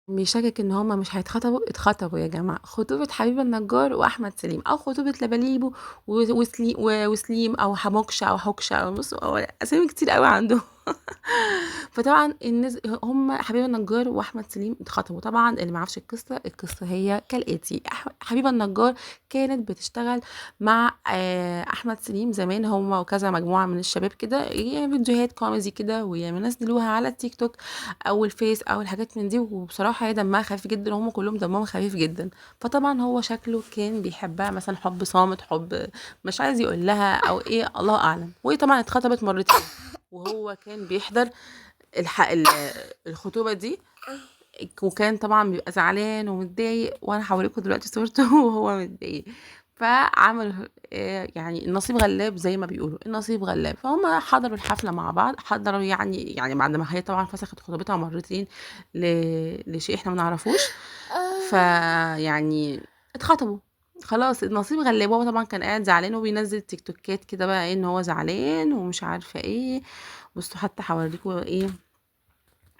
بيشكك ان هما مش هيتخطبوا. اتخطبوا يا جماعه، خطوبه حبيبه النجار واحمد سليم، او خطوبه لبليبو وسليم، او حموكشه او حكشه، او بصوا أو اسامي كتير قوي عندهم. فطبعا الناس هم حبيبه النجار واحمد سليم اتخطبوا. طبعا اللي ما يعرفش القصه هي كالاتي: حبيبه النجار كانت بتشتغل مع احمد سليم زمان، هم وكذا مجموعه من الشباب كده، فيديوهات كوميدي كده وينزلوها على التيك توك او الفيس او الحاجات من دي. وبصراحه هي دمها خفيف جدا، وهم كلهم دمهم خفيف جدا. فطبعا هو شكله كان بيحبها مثلا حب صامت، حب مش عايز يقول لها او ايه، الله اعلم. وهي طبعا اتخطبت مرتين، وهو كان بيحضر الخطوبه دي. وكان طبعا بيبقى زعلان ومتضايق، وانا هوريكم دلوقتي صورته وهو متضايق. فعمل يعني النصيب غلاب زي ما بيقولوا، النصيب غلاب. فهم حضروا الحفله مع بعض، حضروا يعني بعد ما هي طبعا فسخت خطوبتها مرتين لشيء احنا ما نعرفوش. فيعني اتخطبوا خلاص، النصيب غلاب. هو طبعا كان قاعد زعلان وبينزل تيك توكات كده بقى ايه ان هو زعلان ومش عارفه ايه. بصوا حتى هوريكم ايه،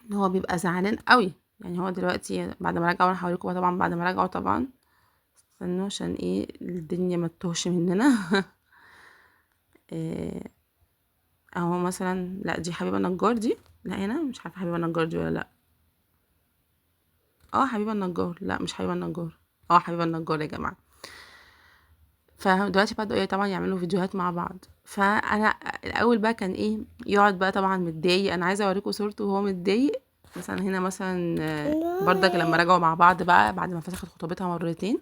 ان هو بيبقى زعلان قوي. يعني هو دلوقتي بعد ما رجعوا، انا هوريكم طبعا بعد ما رجعوا طبعا. استنوا عشان ايه الدنيا ما تتوهش مننا. إيه، اهو مثلا، لا دي حبيبه النجار دي، لا هنا مش عارفه حبيبه النجار دي ولا لا. اه حبيبه النجار، لا مش حبيبه النجار. اه حبيبه النجار يا جماعه. فدلوقتي بدأوا ايه طبعا يعملوا فيديوهات مع بعض. فانا الاول بقى كان ايه، يقعد بقى طبعا متضايق. انا عايزه اوريكم صورته وهو متضايق. مثلا هنا مثلا برضك لما رجعوا مع بعض بقى بعد ما فسخت خطوبتها مرتين،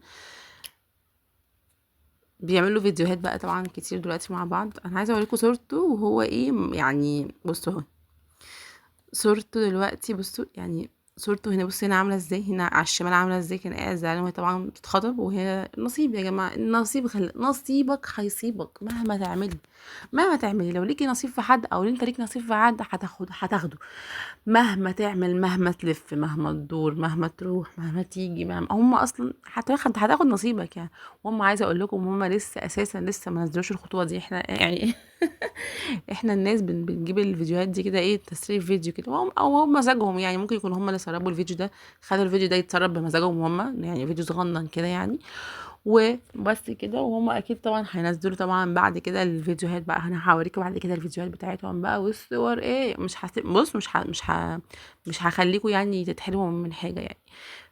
بيعملوا فيديوهات بقى طبعا كتير دلوقتي مع بعض. انا عايزه اوريكم صورته وهو ايه، يعني بصوا اهو صورته دلوقتي. بصوا يعني صورته هنا، بصوا هنا عامله ازاي، هنا على الشمال عامله ازاي، كان قاعد زعلان وهي طبعا بتتخطب. وهي نصيب يا جماعه، النصيب نصيبك هيصيبك مهما تعملي. مهما تعملي لو ليكي نصيب في حد او انت ليك نصيب في حد هتاخده. مهما تعمل، مهما تلف، مهما تدور، مهما تروح، مهما تيجي، مهما هم اصلا هتاخد نصيبك يعني. وهم عايزه اقول لكم هم لسه اساسا لسه ما نزلوش الخطوه دي. احنا يعني احنا الناس بنجيب الفيديوهات دي كده ايه تسريب فيديو كده، او هم مزاجهم يعني. ممكن يكون هم اللي سربوا الفيديو ده، خدوا الفيديو ده يتسرب بمزاجهم هم، يعني فيديو صغنن كده يعني. وبس كده. وهم اكيد طبعا هينزلوا طبعا بعد كده الفيديوهات بقى. انا هوريكم بعد كده الفيديوهات بتاعتهم بقى والصور ايه. مش بص مش هخليكم يعني تتحرموا من حاجه يعني.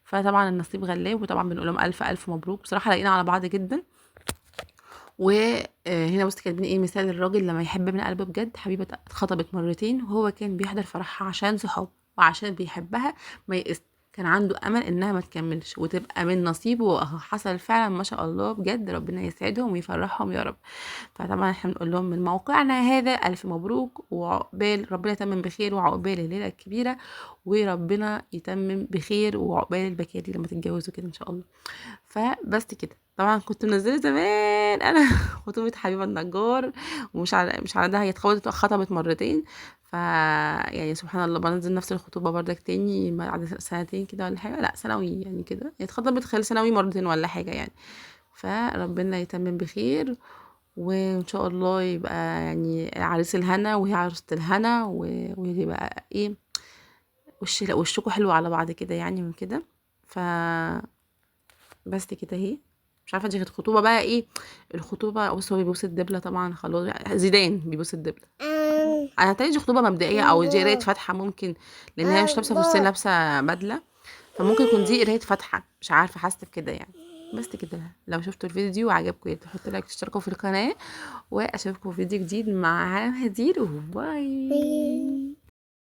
فطبعا النصيب غلاب، وطبعا بنقول لهم الف الف مبروك. بصراحه لاقيين على بعض جدا. وهنا بص كاتبين ايه: مثال الراجل لما يحب من قلبه بجد. حبيبة اتخطبت مرتين وهو كان بيحضر فرحها عشان صحابه وعشان بيحبها. ما يئس، كان عنده امل انها ما تكملش وتبقى من نصيبه، واهو حصل فعلا ما شاء الله بجد. ربنا يسعدهم ويفرحهم يا رب. فطبعا احنا بنقول لهم من موقعنا هذا الف مبروك، وعقبال ربنا يتمم بخير، وعقبال الليله الكبيره، وربنا يتمم بخير، وعقبال البكاري لما تتجوزوا كده ان شاء الله. فبس كده. طبعا كنت منزله زمان انا خطوبه حبيبه النجار، مش على ده هي اتخطبت مرتين. يعني سبحان الله بنزل نفس الخطوبه بردك تاني بعد سنتين كده ولا حاجه، لا سنوي يعني كده، يعني اتخطبت خلال سنوي مرتين ولا حاجه يعني. فربنا يتمم بخير، وان شاء الله يبقى يعني عريس الهنا وهي عروسة الهنا، ويبقى ايه وشكوا حلو على بعض كده يعني من كده. ف بس كده اهي. مش عارفه دي كانت خطوبه بقى ايه. الخطوبه بص هو بيبوس الدبله طبعا خلاص، زيدان بيبوس الدبله. انا هتلاقي دي خطوبه مبدئيه او دي قرايه فاتحه ممكن، لان هي مش لابسه فستان، لابسه بدله. فممكن يكون دي قرايه فاتحه، مش عارفه، حاسه بكده يعني. بس كده. لو شفتوا الفيديو وعجبكم تحطوا لايك، تشتركوا في القناه، واشوفكم في فيديو جديد مع هدير. وباي.